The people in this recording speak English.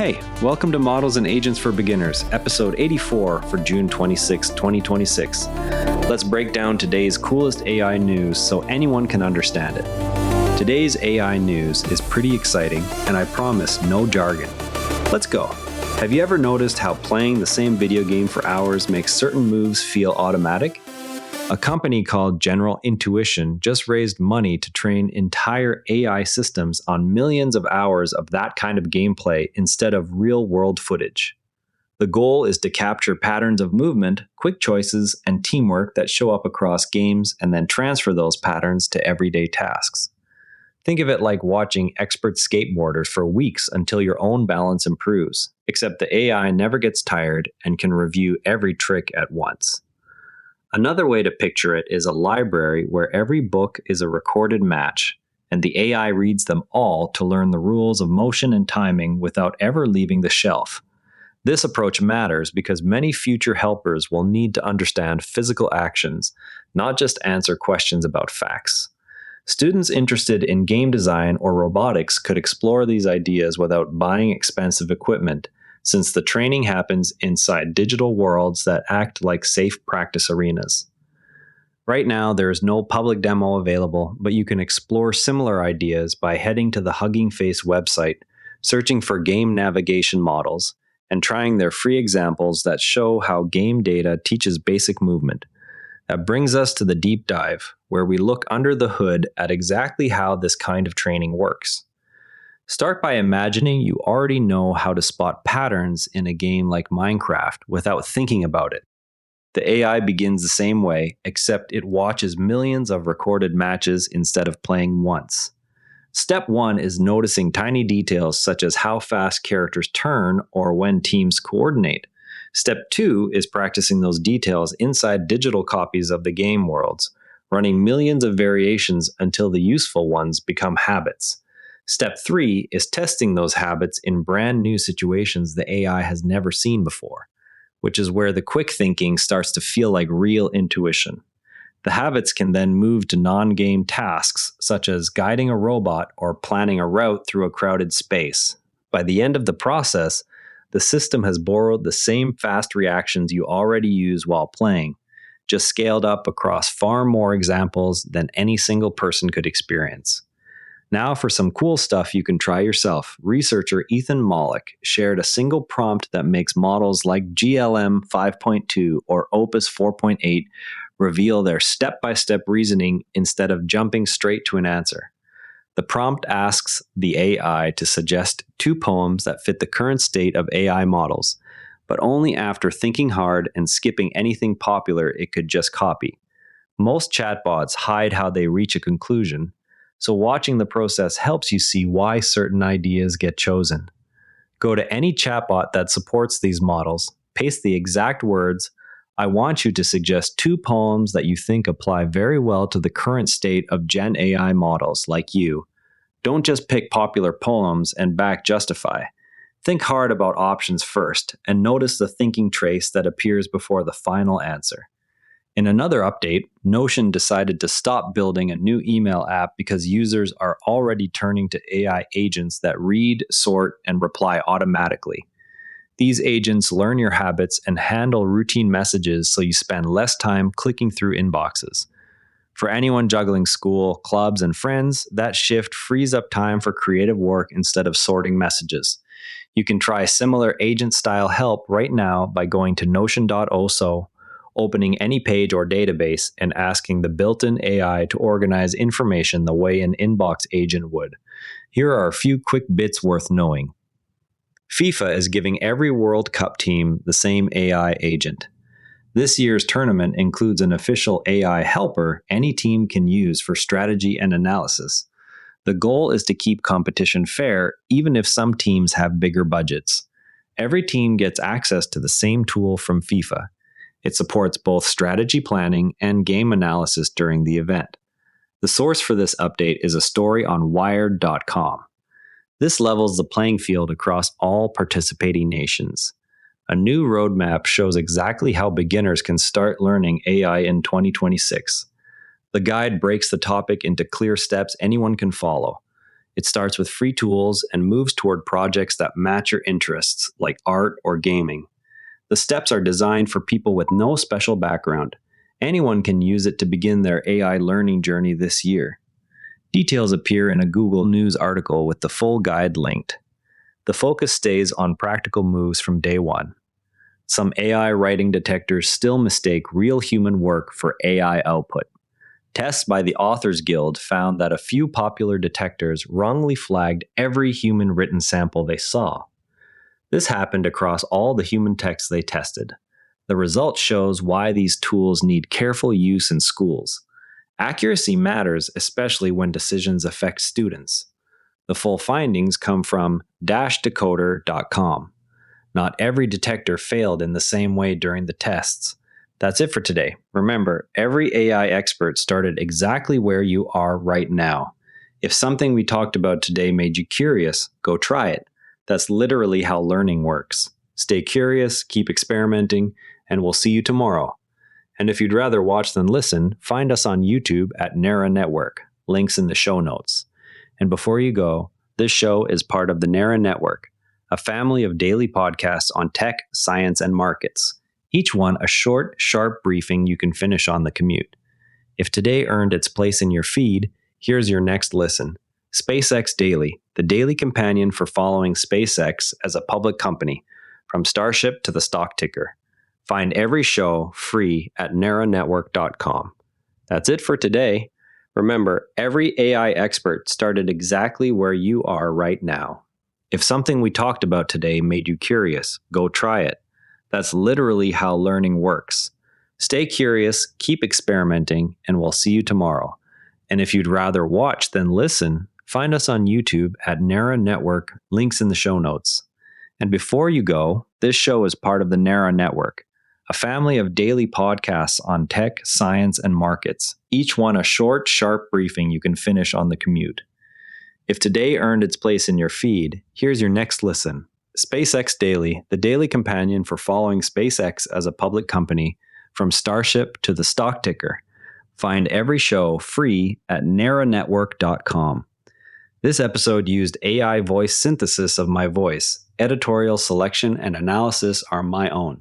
Hey, welcome to Models and Agents for Beginners, episode 84 for June 26, 2026. Let's break down today's coolest AI news so anyone can understand it. Today's AI news is pretty exciting, and I promise no jargon. Let's go. Have you ever noticed how playing the same video game for hours makes certain moves feel automatic? A company called General Intuition just raised money to train entire AI systems on millions of hours of that kind of gameplay instead of real-world footage. The goal is to capture patterns of movement, quick choices, and teamwork that show up across games and then transfer those patterns to everyday tasks. Think of it like watching expert skateboarders for weeks until your own balance improves, except the AI never gets tired and can review every trick at once. Another way to picture it is a library where every book is a recorded match, and the AI reads them all to learn the rules of motion and timing without ever leaving the shelf. This approach matters because many future helpers will need to understand physical actions, not just answer questions about facts. Students interested in game design or robotics could explore these ideas without buying expensive equipment, since the training happens inside digital worlds that act like safe practice arenas. Right now, there is no public demo available, but you can explore similar ideas by heading to the Hugging Face website, searching for game navigation models, and trying their free examples that show how game data teaches basic movement. That brings us to the deep dive, where we look under the hood at exactly how this kind of training works. Start by imagining you already know how to spot patterns in a game like Minecraft without thinking about it. The AI begins the same way, except it watches millions of recorded matches instead of playing once. Step 1 is noticing tiny details such as how fast characters turn or when teams coordinate. Step 2 is practicing those details inside digital copies of the game worlds, running millions of variations until the useful ones become habits. Step 3 is testing those habits in brand new situations the AI has never seen before, which is where the quick thinking starts to feel like real intuition. The habits can then move to non-game tasks, such as guiding a robot or planning a route through a crowded space. By the end of the process, the system has borrowed the same fast reactions you already use while playing, just scaled up across far more examples than any single person could experience. Now for some cool stuff you can try yourself. Researcher Ethan Mollick shared a single prompt that makes models like GLM 5.2 or Opus 4.8 reveal their step-by-step reasoning instead of jumping straight to an answer. The prompt asks the AI to suggest 2 poems that fit the current state of AI models, but only after thinking hard and skipping anything popular it could just copy. Most chatbots hide how they reach a conclusion, so watching the process helps you see why certain ideas get chosen. Go to any chatbot that supports these models, paste the exact words, "I want you to suggest 2 poems that you think apply very well to the current state of Gen AI models like you." Don't just pick popular poems and back justify. Think hard about options first, and notice the thinking trace that appears before the final answer. In another update, Notion decided to stop building a new email app because users are already turning to AI agents that read, sort, and reply automatically. These agents learn your habits and handle routine messages so you spend less time clicking through inboxes. For anyone juggling school, clubs, and friends, that shift frees up time for creative work instead of sorting messages. You can try similar agent-style help right now by going to notion.oso, opening any page or database, and asking the built-in AI to organize information the way an inbox agent would. Here are a few quick bits worth knowing. FIFA is giving every World Cup team the same AI agent. This year's tournament includes an official AI helper any team can use for strategy and analysis. The goal is to keep competition fair, even if some teams have bigger budgets. Every team gets access to the same tool from FIFA. It supports both strategy planning and game analysis during the event. The source for this update is a story on Wired.com. This levels the playing field across all participating nations. A new roadmap shows exactly how beginners can start learning AI in 2026. The guide breaks the topic into clear steps anyone can follow. It starts with free tools and moves toward projects that match your interests, like art or gaming. The steps are designed for people with no special background. Anyone can use it to begin their AI learning journey this year. Details appear in a Google News article with the full guide linked. The focus stays on practical moves from day one. Some AI writing detectors still mistake real human work for AI output. Tests by the Authors Guild found that a few popular detectors wrongly flagged every human written sample they saw. This happened across all the human texts they tested. The result shows why these tools need careful use in schools. Accuracy matters, especially when decisions affect students. The full findings come from decoder.com. Not every detector failed in the same way during the tests. That's it for today. Remember, every AI expert started exactly where you are right now. If something we talked about today made you curious, go try it. That's literally how learning works. Stay curious, keep experimenting, and we'll see you tomorrow. And if you'd rather watch than listen, find us on YouTube at Nara Network. Links in the show notes. And before you go, this show is part of the Nara Network, a family of daily podcasts on tech, science, and markets. Each one a short, sharp briefing you can finish on the commute. If today earned its place in your feed, here's your next listen. SpaceX Daily, the daily companion for following SpaceX as a public company, from Starship to the stock ticker. Find every show free at naranetwork.com. That's it for today. Remember, every AI expert started exactly where you are right now. If something we talked about today made you curious, go try it. That's literally how learning works. Stay curious, keep experimenting, and we'll see you tomorrow. And if you'd rather watch than listen, find us on YouTube at Nara Network, links in the show notes. And before you go, this show is part of the Nara Network, a family of daily podcasts on tech, science, and markets, each one a short, sharp briefing you can finish on the commute. If today earned its place in your feed, here's your next listen. SpaceX Daily, the daily companion for following SpaceX as a public company, from Starship to the stock ticker. Find every show free at naranetwork.com. This episode used AI voice synthesis of my voice. Editorial selection and analysis are my own.